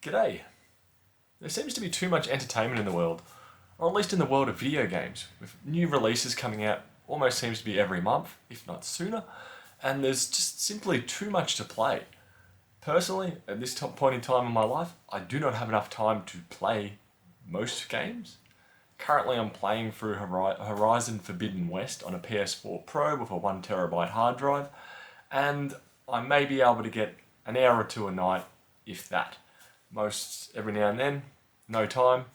G'day. There seems to be too much entertainment in the world, or at least in the world of video games, with new releases coming out almost seems to be every month, if not sooner, and there's just simply too much to play. Personally, at this point in time in my life, I do not have enough time to play most games. Currently, I'm playing through Horizon Forbidden West on a PS4 Pro with a 1 TB hard drive, and I may be able to get an hour or two a night, if that. Most every now and then, no time.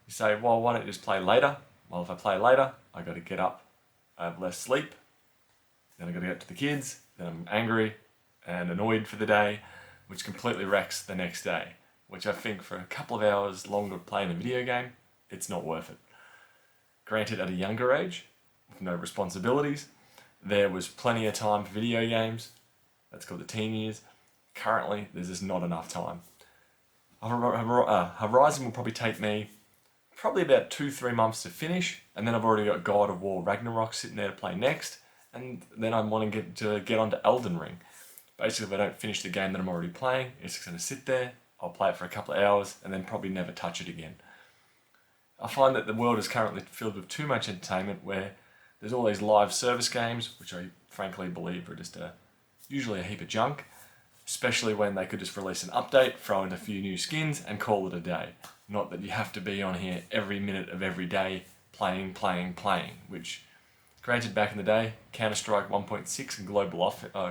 You say, well, why don't you just play later? Well, if I play later, I got to get up, I have less sleep, then I got to get to the kids, then I'm angry and annoyed for the day, which completely wrecks the next day. Which I think for a couple of hours longer playing a video game, it's not worth it. Granted, at a younger age, with no responsibilities, there was plenty of time for video games. That's called the teen years. Currently, there's just not enough time. Horizon will probably take me probably about 2-3 months to finish, and then I've already got God of War Ragnarok sitting there to play next, and then I'm wanting to get onto Elden Ring. Basically, if I don't finish the game that I'm already playing, it's just going to sit there, I'll play it for a couple of hours, and then probably never touch it again. I find that the world is currently filled with too much entertainment where there's all these live service games, which I frankly believe are just usually a heap of junk, especially when they could just release an update, throw in a few new skins, and call it a day. Not that you have to be on here every minute of every day playing, which, granted, back in the day, Counter-Strike 1.6 and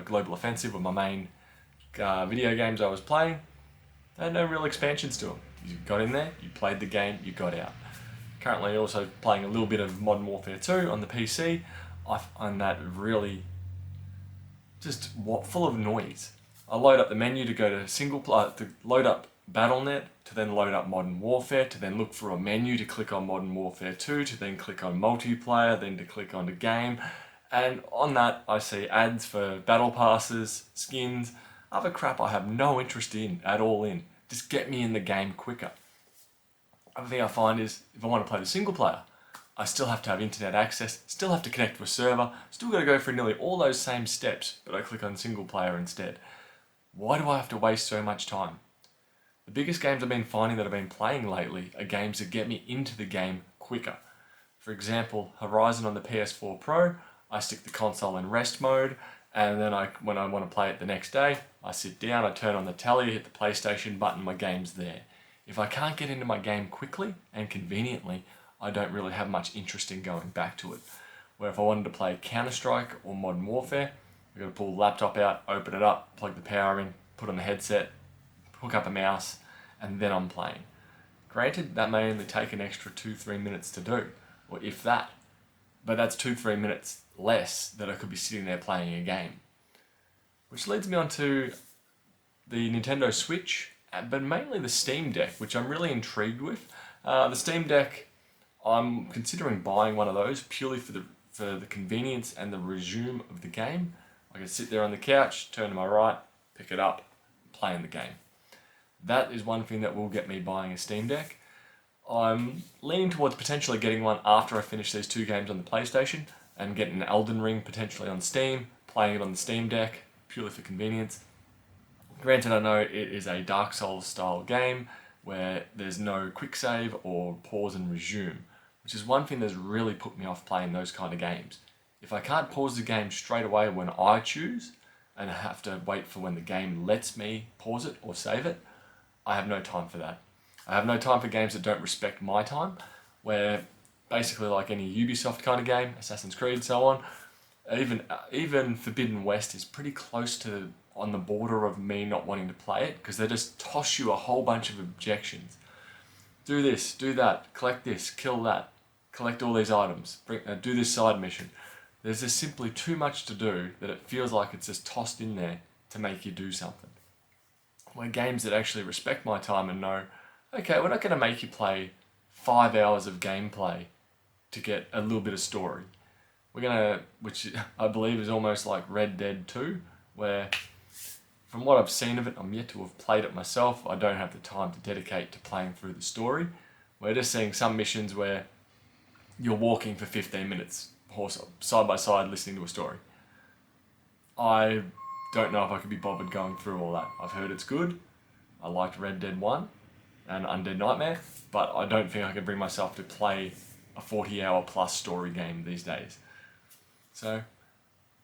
Global Offensive were my main video games I was playing. They had no real expansions to them. You got in there, you played the game, you got out. Currently also playing a little bit of Modern Warfare 2 on the PC. I find that really just full of noise. I load up the menu to go to to load up Battle.net, to then load up Modern Warfare, to then look for a menu to click on Modern Warfare 2, to then click on multiplayer, then to click on the game. And on that, I see ads for battle passes, skins, other crap I have no interest in at all in. Just get me in the game quicker. Other thing I find is, if I want to play the single player, I still have to have internet access, still have to connect to a server, still got to go through nearly all those same steps, but I click on single player instead. Why do I have to waste so much time? The biggest games I've been finding that I've been playing lately are games that get me into the game quicker. For example, Horizon on the PS4 Pro, I stick the console in rest mode, and then when I want to play it the next day, I sit down, I turn on the tally, hit the PlayStation button, my game's there. If I can't get into my game quickly and conveniently, I don't really have much interest in going back to it. Where if I wanted to play Counter-Strike or Modern Warfare, I've got to pull the laptop out, open it up, plug the power in, put on the headset, hook up a mouse, and then I'm playing. Granted, that may only take an extra 2-3 minutes to do, or if that, but that's 2-3 minutes less that I could be sitting there playing a game. Which leads me on to the Nintendo Switch, but mainly the Steam Deck, which I'm really intrigued with. The Steam Deck, I'm considering buying one of those purely for the convenience and the resume of the game. I can sit there on the couch, turn to my right, pick it up, playing the game. That is one thing that will get me buying a Steam Deck. I'm leaning towards potentially getting one after I finish these 2 games on the PlayStation and getting an Elden Ring potentially on Steam, playing it on the Steam Deck, purely for convenience. Granted, I know it is a Dark Souls style game where there's no quick save or pause and resume, which is one thing that's really put me off playing those kind of games. If I can't pause the game straight away when I choose, and I have to wait for when the game lets me pause it or save it, I have no time for that. I have no time for games that don't respect my time, where basically like any Ubisoft kind of game, Assassin's Creed, so on, even Forbidden West is pretty close to on the border of me not wanting to play it, because they just toss you a whole bunch of objections. Do this, do that, collect this, kill that, collect all these items, do this side mission. There's just simply too much to do that it feels like it's just tossed in there to make you do something. Where games that actually respect my time and know, okay, we're not going to make you play 5 hours of gameplay to get a little bit of story. We're going to, which I believe is almost like Red Dead 2, where from what I've seen of it, I'm yet to have played it myself. I don't have the time to dedicate to playing through the story. We're just seeing some missions where you're walking for 15 minutes, side by side, listening to a story. I don't know if I could be bothered going through all that. I've heard it's good, I liked Red Dead 1 and Undead Nightmare, but I don't think I can bring myself to play a 40-hour plus story game these days. So,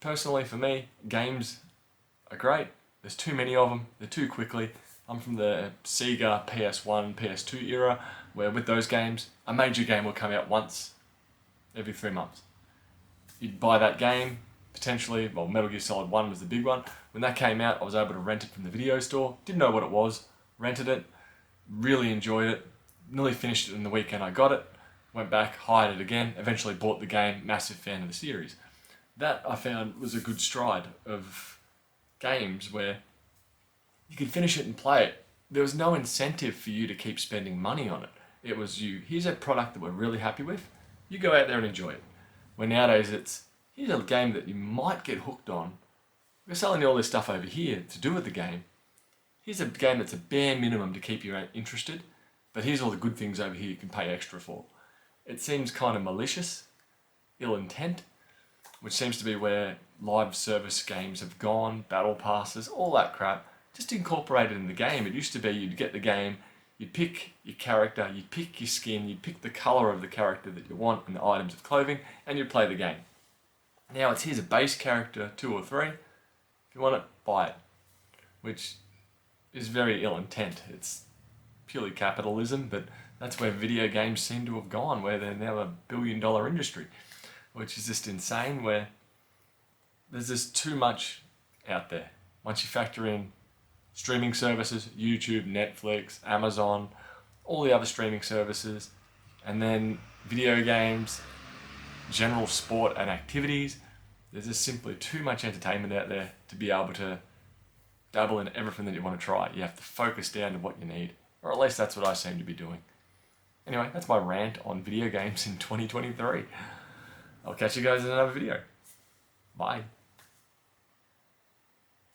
personally for me, games are great. There's too many of them, they're too quickly. I'm from the Sega PS1, PS2 era, where with those games, a major game will come out once every 3 months. You'd buy that game, potentially, well, Metal Gear Solid 1 was the big one. When that came out, I was able to rent it from the video store, didn't know what it was, rented it, really enjoyed it, nearly finished it in the weekend I got it, went back, hired it again, eventually bought the game, massive fan of the series. That I found was a good stride of games where you could finish it and play it. There was no incentive for you to keep spending money on it. It was here's a product that we're really happy with, you go out there and enjoy it. Where nowadays it's, here's a game that you might get hooked on, we're selling you all this stuff over here to do with the game. Here's a game that's a bare minimum to keep you interested, but here's all the good things over here you can pay extra for. It seems kind of malicious, ill intent, which seems to be where live service games have gone, battle passes, all that crap, just incorporated in the game. It used to be you'd get the game, you'd pick your character, you'd pick your skin, you'd pick the colour of the character that you want and the items of clothing, and you'd play the game. Now it's here's a base character, 2 or 3, if you want it, buy it. Which is very ill intent. It's purely capitalism, but that's where video games seem to have gone, where they're now $1 billion industry, which is just insane, where there's just too much out there. Once you factor in streaming services, YouTube, Netflix, Amazon, all the other streaming services, and then video games, general sport and activities, there's just simply too much entertainment out there to be able to dabble in everything that you want to try. You have to focus down to what you need, or at least that's what I seem to be doing. Anyway, that's my rant on video games in 2023. I'll catch you guys in another video. Bye.